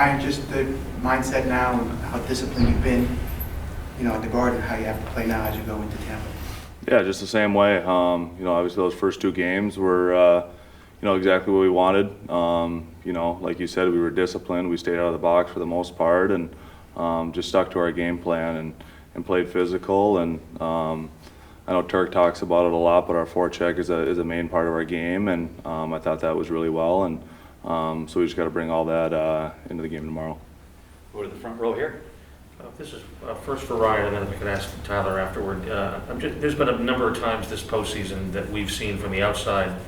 Ryan, just the mindset now and how disciplined you've been, at the Garden, how you have to play now as you go into Tampa. Yeah, just the same way. Obviously those first 2 games were, exactly what we wanted. Like you said, we were disciplined. We stayed out of the box for the most part and just stuck to our game plan and played physical. And I know Turk talks about it a lot, but our forecheck is a main part of our game, and I thought that was really well. And so we just got to bring all that into the game tomorrow. Go to the front row here. This is first for Ryan, and then if I could ask Tyler afterward. There's been a number of times this postseason that we've seen from the outside,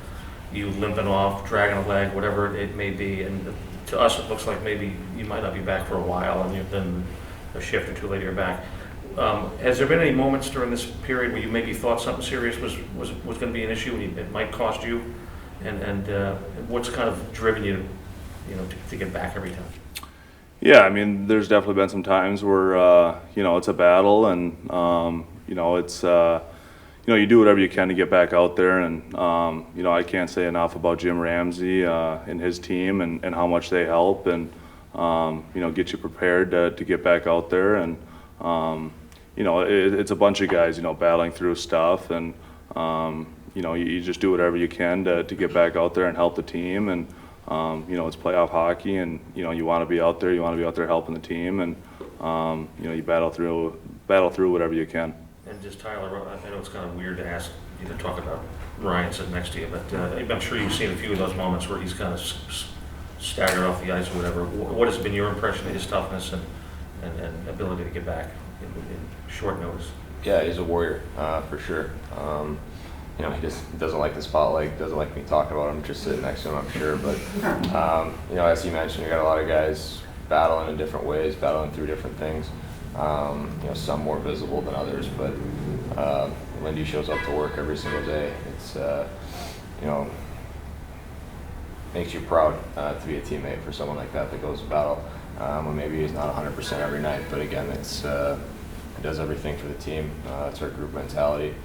you limping off, dragging a leg, whatever it may be, and to us it looks like maybe you might not be back for a while, and then a shift or 2 later you're back. Has there been any moments during this period where you maybe thought something serious was going to be an issue and it might cost you? And what's kind of driven you, to get back every time? Yeah, I mean, there's definitely been some times where, it's a battle and, it's, you do whatever you can to get back out there. And, I can't say enough about Jim Ramsey and his team and how much they help and, get you prepared to get back out there. And, it's a bunch of guys, battling through stuff. And, you just do whatever you can to get back out there and help the team. And, it's playoff hockey, and you want to be out there. You want to be out there helping the team, and you battle through whatever you can. And just Tyler, I know it's kind of weird to ask you to talk about Ryan sitting next to you, but I'm sure you've seen a few of those moments where he's kind of staggered off the ice or whatever. What has been your impression of his toughness and ability to get back in short notice? Yeah, he's a warrior for sure. He just doesn't like the spotlight, doesn't like me talking about him, just sitting next to him, I'm sure. But, as you mentioned, you got a lot of guys battling in different ways, battling through different things. Some more visible than others, but Lindy shows up to work every single day. It's, makes you proud to be a teammate for someone like that goes to battle. When maybe he's not 100% every night, but again, it's he does everything for the team. It's our group mentality.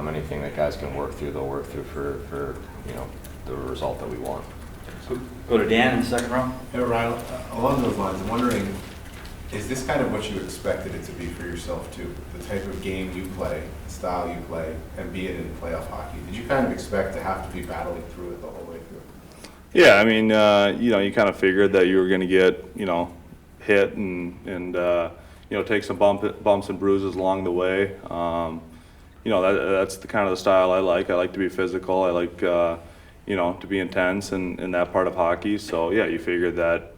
Anything that guys can work through, they'll work through for the result that we want. So go to Dan in the second row. Hey, Ryan, along those lines, I'm wondering, is this kind of what you expected it to be for yourself too? The type of game you play, the style you play, and being in playoff hockey. Did you kind of expect to have to be battling through it the whole way through? Yeah, I mean, you kind of figured that you were going to get, hit and take some bumps and bruises along the way. That's the kind of the style I like. I like to be physical. I like, to be intense in that part of hockey. So, yeah, you figured that,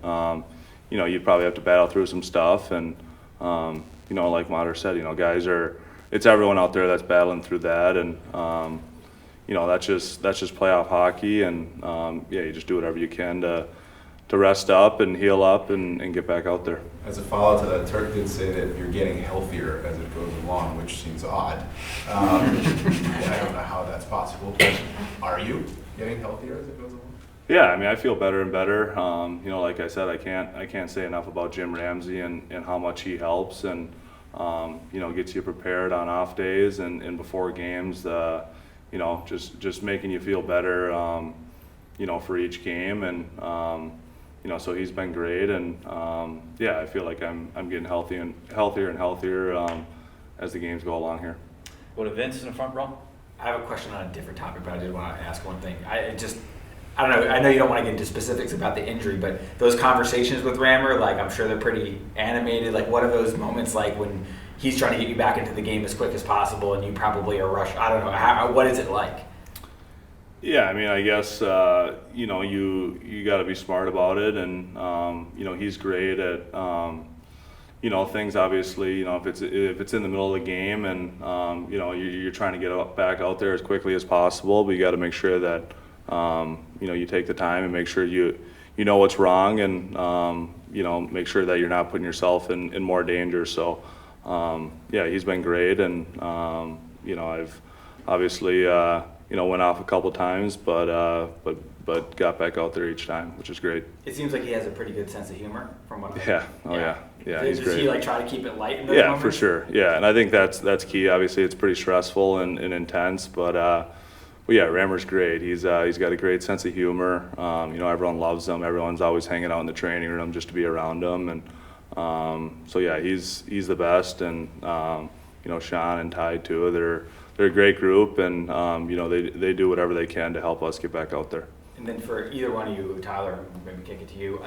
you'd probably have to battle through some stuff. And, like Motte said, it's everyone out there that's battling through that. And, that's just playoff hockey. And, you just do whatever you can to rest up and heal up and get back out there. As a follow-up to that, Turk did say that you're getting healthier as it goes along, which seems odd. I don't know how that's possible, but are you getting healthier as it goes along? Yeah, I mean, I feel better and better. Like I said, I can't say enough about Jim Ramsey and how much he helps and gets you prepared on off days and before games. Just making you feel better. For each game and. So he's been great, and I feel like I'm getting healthier and healthier as the games go along here. Go to Vince in the front row. I have a question on a different topic, but I did want to ask one thing. I don't know. I know you don't want to get into specifics about the injury, but those conversations with Rammer, I'm sure they're pretty animated. What are those moments like when he's trying to get you back into the game as quick as possible, and you probably are rushed? I don't know. What is it like? Yeah, I mean, I guess you got to be smart about it, and he's great at things. Obviously, if it's in the middle of the game, and you're trying to get back out there as quickly as possible, but you got to make sure that you take the time and make sure you know what's wrong, and make sure that you're not putting yourself in more danger. So he's been great, and I've obviously. Went off a couple times, but got back out there each time, which is great. It seems like he has a pretty good sense of humor, from what I yeah. He's great. Does he try to keep it light in those moments? For sure. Yeah, and I think that's key. Obviously, it's pretty stressful and intense, but Well, yeah, Rammer's great. He's got a great sense of humor. You know, everyone loves him. Everyone's always hanging out in the training room just to be around him. And so yeah, he's the best. And you know, Sean and Ty too. They're a great group, and you know, they do whatever they can to help us get back out there. And then for either one of you, Tyler, maybe kick it to you.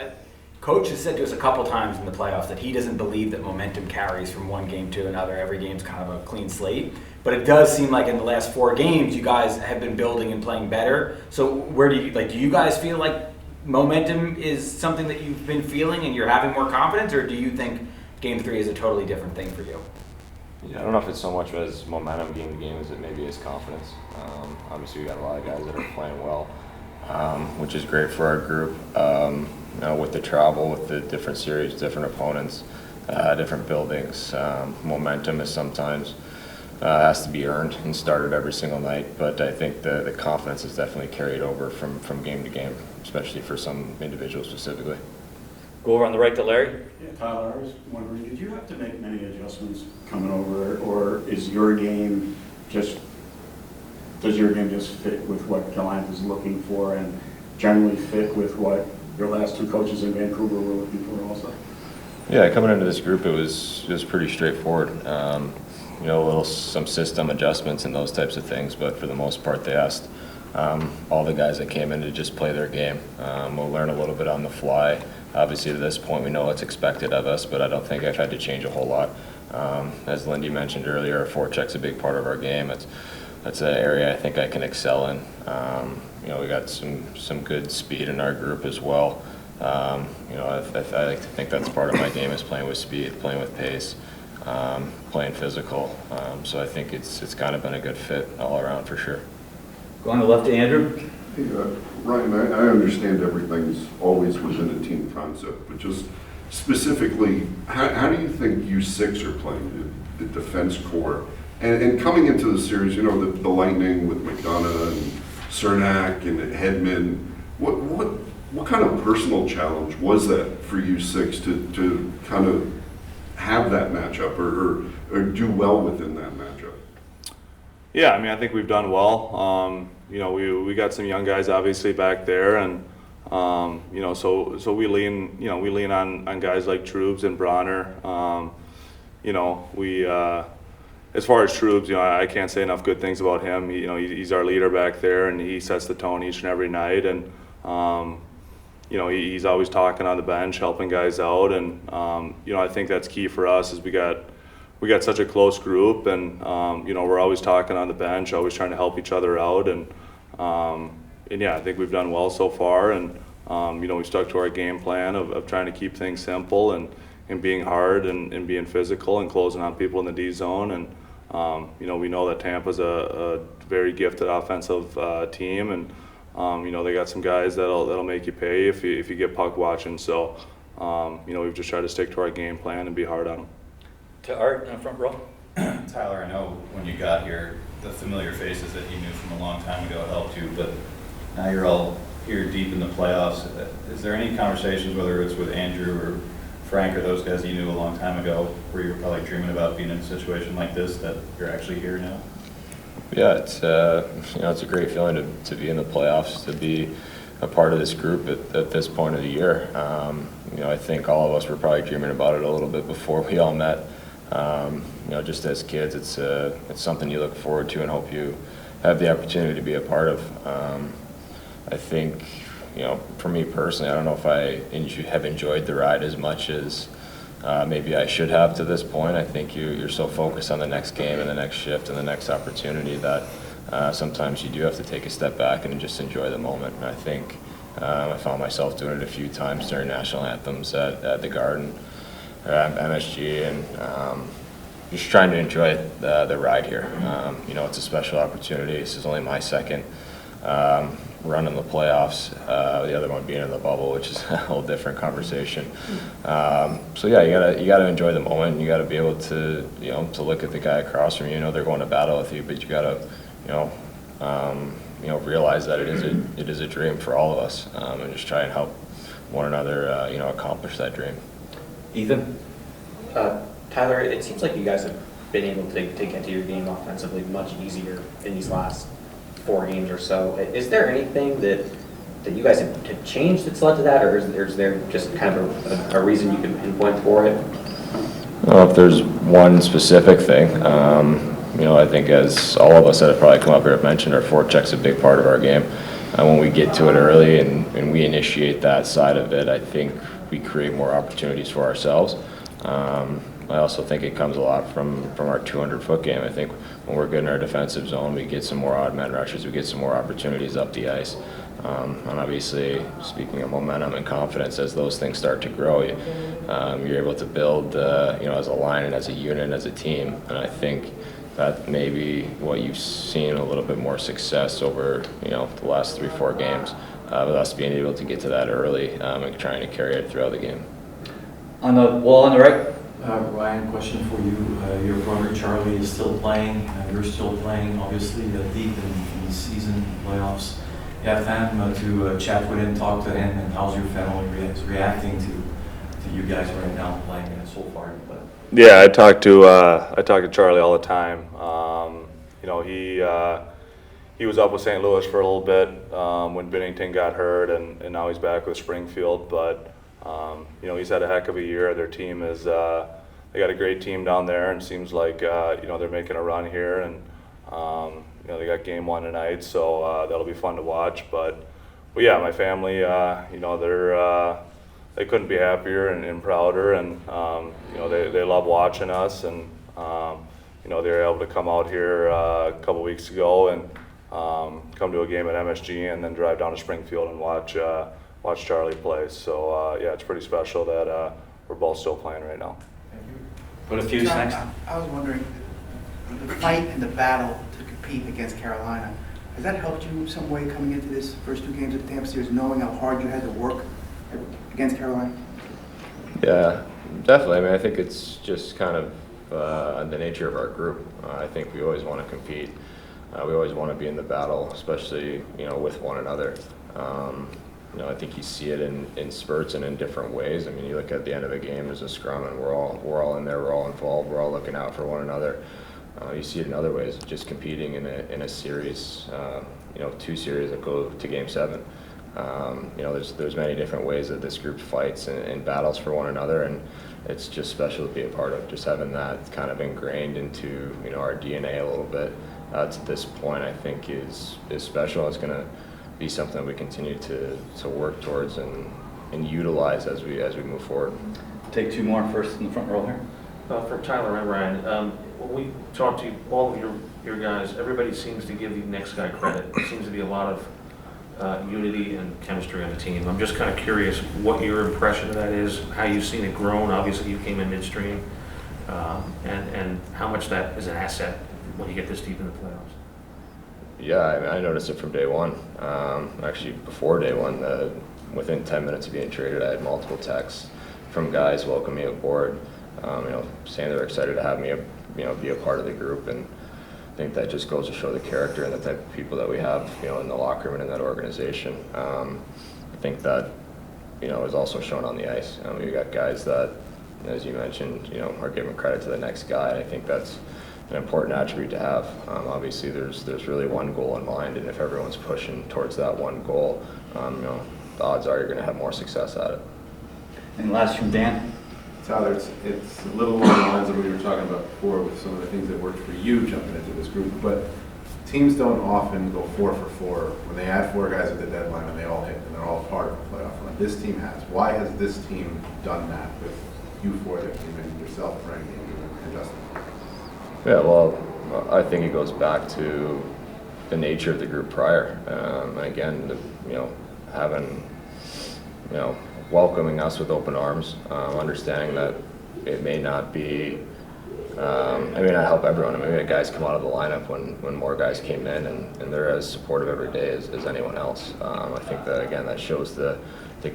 Coach has said to us a couple times in the playoffs that he doesn't believe that momentum carries from one game to another. Every game's kind of a clean slate. But it does seem like in the last 4 games, you guys have been building and playing better. So where do you guys feel like momentum is something that you've been feeling and you're having more confidence, or do you think Game 3 is a totally different thing for you? Yeah, I don't know if it's so much as momentum game to game as it maybe is confidence. Obviously, we got a lot of guys that are playing well, which is great for our group. You know, with the travel, with the different series, different opponents, different buildings, momentum is sometimes has to be earned and started every single night. But I think the confidence is definitely carried over from game to game, especially for some individuals specifically. Go over on the right to Larry. Yeah, Tyler, I was wondering, did you have to make many adjustments coming over, or is your game does your game just fit with what Gallant is looking for and generally fit with what your last 2 coaches in Vancouver were looking for also? Yeah, coming into this group, it was pretty straightforward. You know, some system adjustments and those types of things, but for the most part, they asked all the guys that came in to just play their game. We'll learn a little bit on the fly. Obviously, to this point, we know what's expected of us, but I don't think I've had to change a whole lot. As Lindy mentioned earlier, forecheck's a big part of our game. That's an area I think I can excel in. You know, we got some good speed in our group as well. You know, I like to think that's part of my game, is playing with speed, playing with pace, playing physical. So I think it's kind of been a good fit all around for sure. Go on the left to Andrew. Hey, Ryan, I understand everything's always within a team concept, but just specifically, how do you think you 6 are playing, the defense core? And coming into the series, you know, the Lightning with McDonough and Cernak and Hedman, what kind of personal challenge was that for you 6 to kind of have that matchup or do well within that matchup? Yeah, I mean, I think we've done well. You know, we got some young guys obviously back there, and you know, so we lean on guys like Trubes and Bronner. You know, as far as Trubes, you know, I can't say enough good things about him. You know, he's our leader back there, and he sets the tone each and every night. And you know, he's always talking on the bench, helping guys out. And you know, I think that's key for us. Is we got such a close group, and you know, we're always talking on the bench, always trying to help each other out. And yeah, I think we've done well so far. And you know, we stuck to our game plan of trying to keep things simple and being hard and being physical and closing on people in the D zone. And you know, we know that Tampa's a very gifted offensive team, and you know, they got some guys that'll make you pay if you get puck watching. So you know, we've just tried to stick to our game plan and be hard on them. To Art in the front row. Tyler, I know when you got here, the familiar faces that you knew from a long time ago helped you, but now you're all here deep in the playoffs. Is there any conversations, whether it's with Andrew or Frank or those guys you knew a long time ago, where you were probably dreaming about being in a situation like this, that you're actually here now? Yeah, it's you know, it's a great feeling to be in the playoffs, to be a part of this group at this point of the year. You know, I think all of us were probably dreaming about it a little bit before we all met. You know, just as kids, it's something you look forward to and hope you have the opportunity to be a part of. I think, you know, for me personally, I don't know if I have enjoyed the ride as much as maybe I should have to this point. I think you're so focused on the next game and the next shift and the next opportunity that sometimes you do have to take a step back and just enjoy the moment. And I think I found myself doing it a few times during national anthems at the Garden, or at MSG, and just trying to enjoy the ride here. You know, it's a special opportunity. This is only my second run in the playoffs, the other one being in the bubble, which is a whole different conversation. So yeah, you gotta enjoy the moment. You gotta be able to, you know, to look at the guy across from you. You know they're going to battle with you, but you gotta, you know, realize that it is a dream for all of us, and just try and help one another, you know, accomplish that dream. Ethan? Tyler, it seems like you guys have been able to get to your game offensively much easier in these last 4 games or so. Is there anything that you guys have changed that's led to that, or is there just kind of a reason you can pinpoint for it? Well, if there's one specific thing, I think as all of us that have probably come up here have mentioned, our forecheck's a big part of our game. When we get to it early and we initiate that side of it, I think we create more opportunities for ourselves. I also think it comes a lot from our 200-foot game. I think when we're good in our defensive zone, we get some more odd man rushes, we get some more opportunities up the ice. And obviously, speaking of momentum and confidence, as those things start to grow, you're able to build, as a line and as a unit and as a team. And I think that may be what you've seen a little bit more success over, the last 3-4 games, with us being able to get to that early and trying to carry it throughout the game. On the wall on the right. Ryan, question for you. Your brother Charlie is still playing. You're still playing, obviously, deep in the season playoffs. You have time to chat with him, talk to him, and how's your family reacting to you guys right now playing so far? But Yeah, I talk to Charlie all the time. He was up with St. Louis for a little bit when Binnington got hurt, and now he's back with Springfield. But he's had a heck of a year. Their team is they got a great team down there, and seems like they're making a run here, and they got game 1 tonight, so that'll be fun to watch. But yeah, my family, they couldn't be happier and prouder, and they love watching us, and they were able to come out here a couple weeks ago and come to a game at MSG, and then drive down to Springfield and watch Charlie play. So yeah, it's pretty special that we're both still playing right now. Put a few next. I was wondering, the fight and the battle to compete against Carolina, has that helped you in some way coming into this first 2 games of the Tampa series, knowing how hard you had to work against Carolina? Yeah, definitely. I mean, I think it's just kind of the nature of our group. I think we always want to compete. We always want to be in the battle, especially with one another. I think you see it in spurts and in different ways. I mean, you look at the end of a game, there's a scrum, and we're all in there, we're all involved, we're all looking out for one another. You see it in other ways, just competing in a series, 2 series that go to Game 7. There's many different ways that this group fights and battles for one another, and it's just special to be a part of. Just having that kind of ingrained into our DNA a little bit to this point, I think is special. It's going to be something we continue to work towards and utilize as we move forward. Take 2 more first in the front row here. For Tyler and Ryan, when we talk to all of your guys, everybody seems to give the next guy credit. There seems to be a lot of unity and chemistry on the team. I'm just kind of curious what your impression of that is, how you've seen it grown. Obviously, you came in midstream, and how much that is an asset when you get this deep in the playoffs. Yeah, I mean, I noticed it from day one. Actually, before day one, within 10 minutes of being traded, I had multiple texts from guys welcoming me aboard, saying they're excited to have me, be a part of the group. And I think that just goes to show the character and the type of people that we have, in the locker room and in that organization. I think that, is also shown on the ice. We got guys that, as you mentioned, are giving credit to the next guy. I think that's an important attribute to have. Obviously, there's really one goal in mind, and if everyone's pushing towards that one goal, the odds are you're going to have more success at it. And last from Dan. Tyler, it's a little along the lines of what we were talking about before with some of the things that worked for you jumping into this group, but teams don't often go 4 for 4 when they add 4 guys at the deadline and they all hit and they're all part of a playoff run. This team has. Why has this team done that with you 4 that came in, yourself, Frank, and Justin? Yeah, well, I think it goes back to the nature of the group prior. Again, having, welcoming us with open arms, understanding that it may not be, I may not help everyone. I mean, we had guys come out of the lineup when more guys came in, and they're as supportive every day as anyone else. I think that, again, that shows the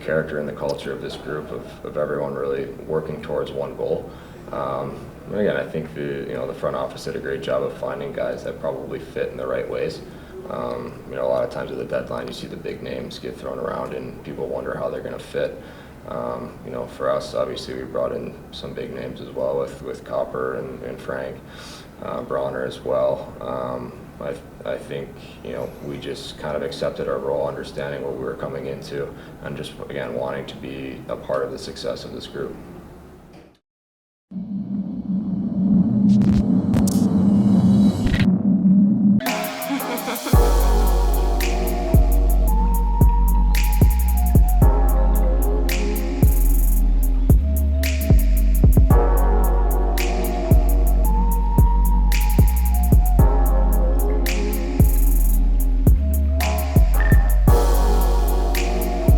character and the culture of this group of everyone really working towards one goal. And again, I think the front office did a great job of finding guys that probably fit in the right ways. A lot of times at the deadline, you see the big names get thrown around, and people wonder how they're going to fit. You know, for us, obviously, we brought in some big names as well with Copper and Frank Bronner as well. I think, you know, we just kind of accepted our role, understanding what we were coming into, and just, again, wanting to be a part of the success of this group.